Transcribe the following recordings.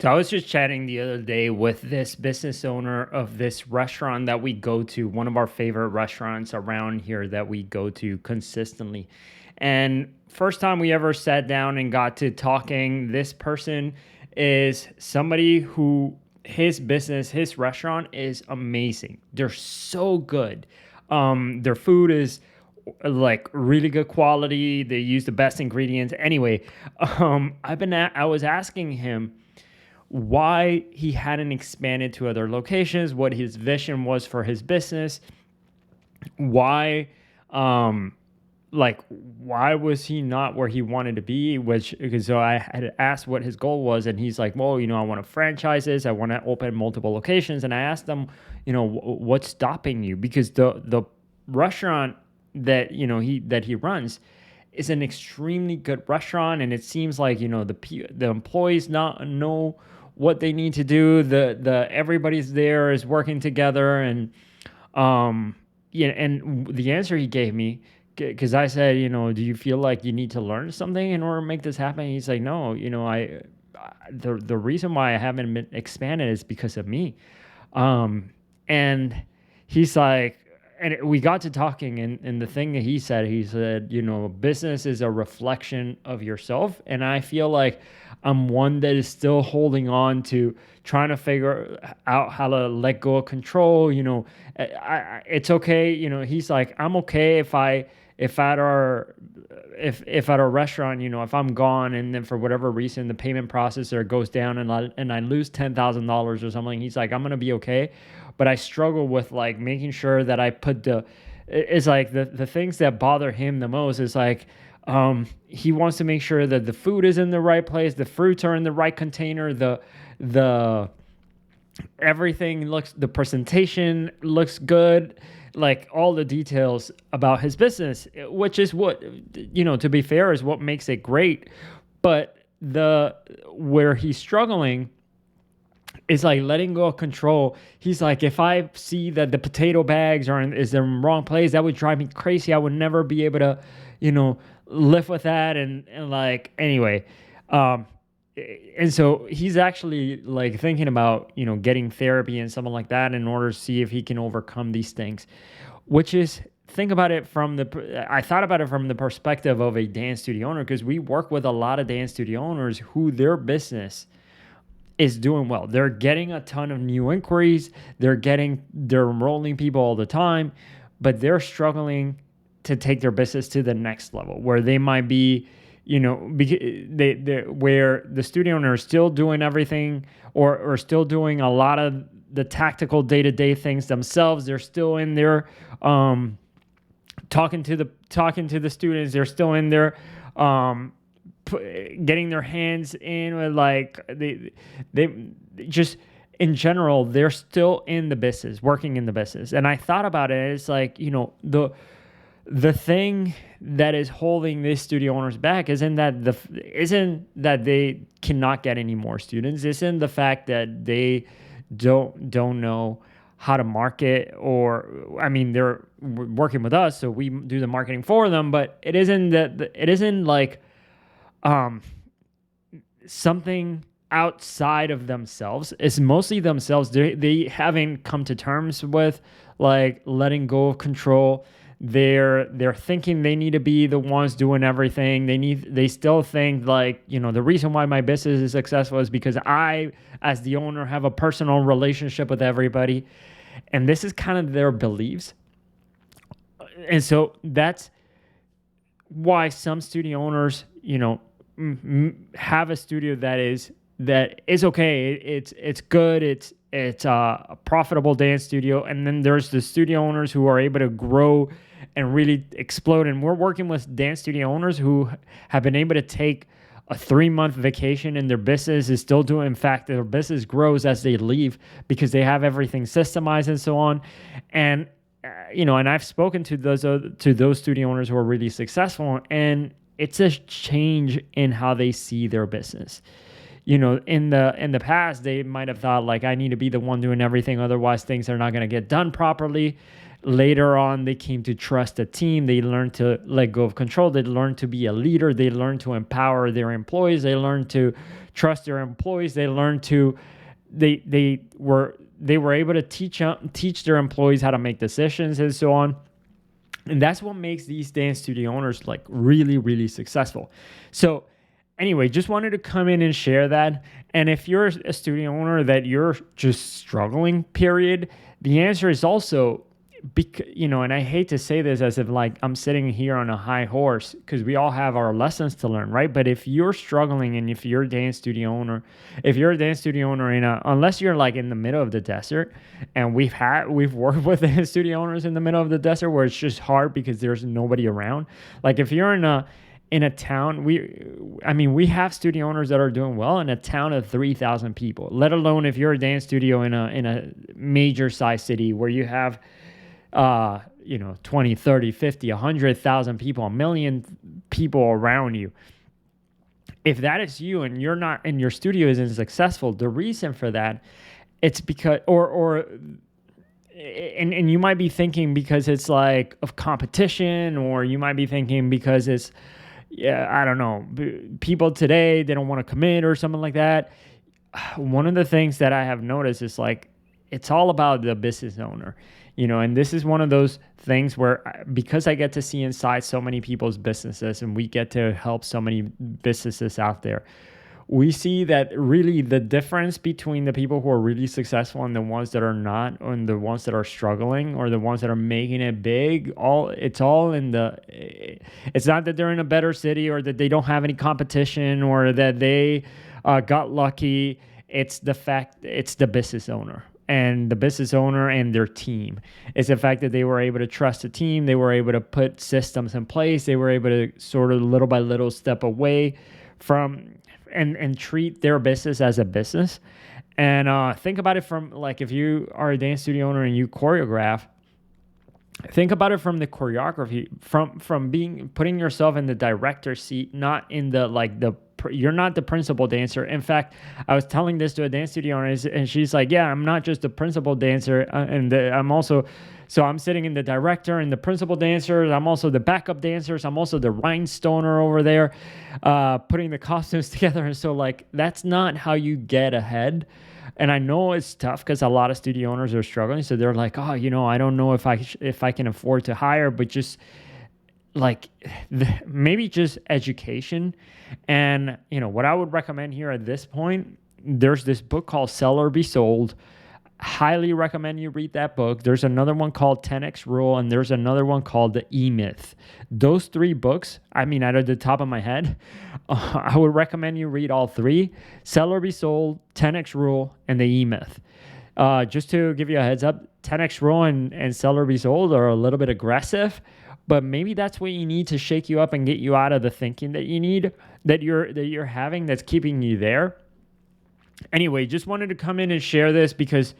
So I was just chatting the other day with this business owner of this restaurant that we go to, one of our favorite restaurants around here that we go to consistently. And first time we ever sat down and got to talking, this person is somebody who his business, his restaurant is amazing. They're so good. Their food is like really good quality. They use the best ingredients. Anyway, I was asking him why he hadn't expanded to other locations, what his vision was for his business, why um why was he not where he wanted to be, which because so I had asked what his goal was, and he's like, well, I want to franchise this, I want to open multiple locations. And I asked him, what's stopping you, because the restaurant that he runs is an extremely good restaurant, and it seems like the employees not know what they need to do. The everybody's there is working together, and and the answer he gave me, because I said, do you feel like you need to learn something in order to make this happen? He's like, no, the reason why I haven't been expanded is because of me. And he's like, and we got to talking, and the thing that he said, business is a reflection of yourself. And I feel like I'm one that is still holding on to trying to figure out how to let go of control. It's okay. He's like, I'm okay if at our restaurant, if I'm gone and then for whatever reason the payment processor goes down and I lose $10,000 or something, he's like, I'm gonna be okay. But I struggle with like making sure that I put it's like the things that bother him the most is like, he wants to make sure that the food is in the right place, the fruits are in the right container, the everything the presentation looks good, like all the details about his business, which is what, to be fair, is what makes it great. But where he's struggling is like letting go of control. He's like, if I see that the potato bags is in the wrong place, that would drive me crazy. I would never be able to, live with that. And like, anyway, and so he's actually like thinking about, getting therapy and something like that in order to see if he can overcome these things, which is, I thought about it from the perspective of a dance studio owner, because we work with a lot of dance studio owners who their business is doing well. They're getting a ton of new inquiries. They're enrolling people all the time, but they're struggling to take their business to the next level where they might be, where the studio owner is still doing everything or still doing a lot of the tactical day-to-day things themselves. They're still in there talking to the students. They're still in there getting their hands in with like they just in general, they're still in the business, working in the business. And I thought about it, it's like, the thing that is holding these studio owners back isn't that they cannot get any more students. Isn't the fact that they don't know how to market, or I mean, they're working with us, so we do the marketing for them. But it isn't like something outside of themselves. It's mostly themselves. They haven't come to terms with like letting go of control. They're thinking they need to be the ones doing everything. They still think like, the reason why my business is successful is because I, as the owner, have a personal relationship with everybody. And this is kind of their beliefs. And so that's why some studio owners, have a studio that is okay. It's good. It's a profitable dance studio. And then there's the studio owners who are able to grow and really explode. And we're working with dance studio owners who have been able to take a 3-month vacation, and their business is still doing. In fact, their business grows as they leave because they have everything systemized and so on. And and I've spoken to those studio owners who are really successful, and it's a change in how they see their business. In the past, they might have thought like, I need to be the one doing everything, otherwise things are not going to get done properly. Later on, they came to trust the team. They learned to let go of control. They learned to be a leader. They learned to empower their employees. They learned to trust their employees. They learned to they were able to teach their employees how to make decisions and so on. And that's what makes these dance studio owners like really, really successful. So anyway, just wanted to come in and share that. And if you're a studio owner that you're just struggling, period, the answer is also, and I hate to say this as if like I'm sitting here on a high horse, because we all have our lessons to learn, right? But if you're struggling, and if you're a dance studio owner, unless you're like in the middle of the desert, and we've worked with dance studio owners in the middle of the desert where it's just hard because there's nobody around. Like if you're in a town, we have studio owners that are doing well in a town of 3,000 people, let alone if you're a dance studio in a major size city where you have 20, 30, 50, 100,000 people, 1 million people around you. If that is you and you're not, and your studio isn't successful, the reason for that, it's because, and you might be thinking because it's like of competition, or you might be thinking because it's, I don't know, people today, they don't want to commit or something like that. One of the things that I have noticed is like, it's all about the business owner, and this is one of those things where, because I get to see inside so many people's businesses and we get to help so many businesses out there, we see that really the difference between the people who are really successful and the ones that are not, and the ones that are struggling, or the ones that are making it big, it's not that they're in a better city, or that they don't have any competition, or that they got lucky. It's the business owner. And the business owner and their team. It's the fact that they were able to trust the team. They were able to put systems in place. They were able to sort of little by little step away from and treat their business as a business. And think about it from, like, if you are a dance studio owner and you choreograph, think about it from the choreography, from putting yourself in the director's seat, not in you're not the principal dancer. In fact, I was telling this to a dance studio owner, and she's like, yeah, I'm not just the principal dancer, I'm sitting in the director and the principal dancers. I'm also the backup dancers. I'm also the rhinestoner over there, putting the costumes together. And so, like, that's not how you get ahead. And I know it's tough because a lot of studio owners are struggling. So they're like, I don't know if I can afford to hire, but just like maybe just education. And what I would recommend here at this point, there's this book called Sell or Be Sold. Highly recommend you read that book. There's another one called 10X Rule, and there's another one called The E-Myth. Those three books, out of the top of my head, I would recommend you read all three: Sell or Be Sold, 10X Rule, and The E-Myth. Just to give you a heads up, 10X Rule and Sell or Be Sold are a little bit aggressive, but maybe that's what you need to shake you up and get you out of the thinking that you're having that's keeping you there. Anyway, just wanted to come in and share this because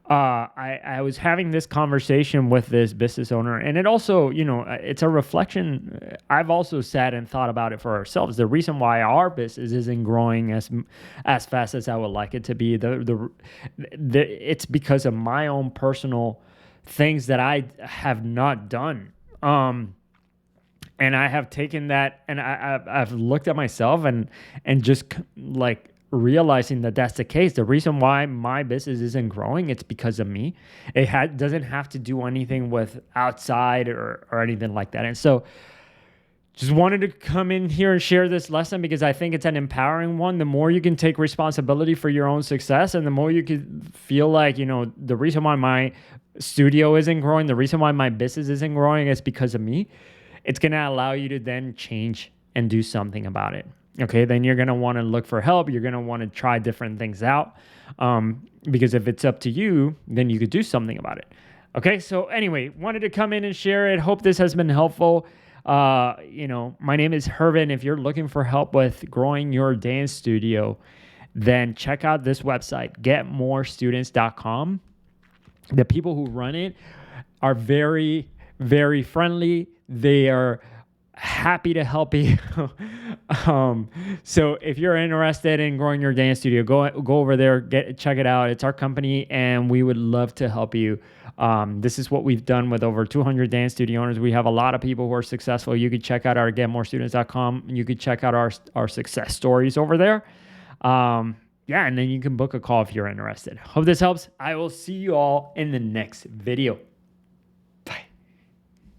I was having this conversation with this business owner, and it also, it's a reflection. I've also sat and thought about it for ourselves. The reason why our business isn't growing as fast as I would like it to be, it's because of my own personal things that I have not done. And I have taken that, and I've looked at myself and just like realizing that that's the case. The reason why my business isn't growing, it's because of me. It doesn't have to do anything with outside or anything like that. And so just wanted to come in here and share this lesson because I think it's an empowering one. The more you can take responsibility for your own success, and the more you can feel like, the reason why my studio isn't growing, the reason why my business isn't growing is because of me. It's going to allow you to then change and do something about it. Okay, then you're going to want to look for help. You're going to want to try different things out, because if it's up to you, then you could do something about it. Okay, so anyway, wanted to come in and share it. Hope this has been helpful. My name is Hervin. If you're looking for help with growing your dance studio, then check out this website, getmorestudents.com. The people who run it are very, very friendly. They are Happy to help you. um, so if you're interested in growing your dance studio, go over there, check it out. It's our company, and we would love to help you. This is what we've done with over 200 dance studio owners. We have a lot of people who are successful. You could check out our getmorestudents.com. You could check out our success stories over there. Yeah, and then you can book a call if you're interested. Hope this helps. I will see you all in the next video.